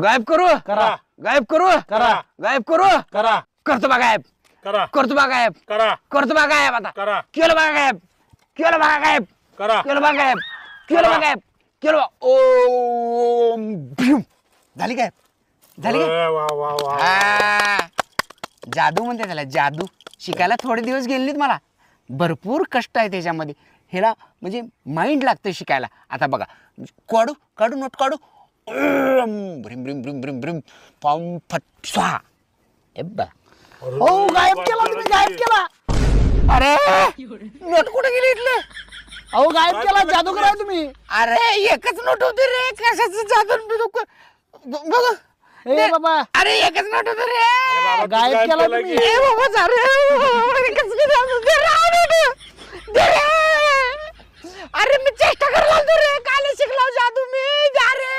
गायब करू करा गायब करू करा गायब करू करा करतो बा गायब करा करतो बा गायब करा करतो बा गायब आता करा केलं बा गायब केलं बा गायब करा केलं बा गायब केलं बा गायब केलं बा ओम भीम झाली गायब झाली काय वा वा वा हा. जादू म्हणते त्याला जादू शिकायला थोडे दिवस गेले नाहीत मला भरपूर कष्ट आहे त्याच्यामध्ये ह्याला म्हणजे माइंड लागतं शिकायला आता बघा काढू काढू नोट काढू भ्रिम भ्रिम भ्रिम भ्रिम भ्रिम पाम फट स्वाहा एब्बा हो गायब केला तुम्ही गायब केला अरे नोट कुठे गेली इथले अहो गायब केला जादूगर आहे तुम्ही अरे एकच नोट होती रे कशाचं जादू बघ ए बाबा अरे एकच नोट होती रे गायब केला तुम्ही ए बाबा अरे मी चेष्टा करायला रे काल शिकला जादू मी जा रे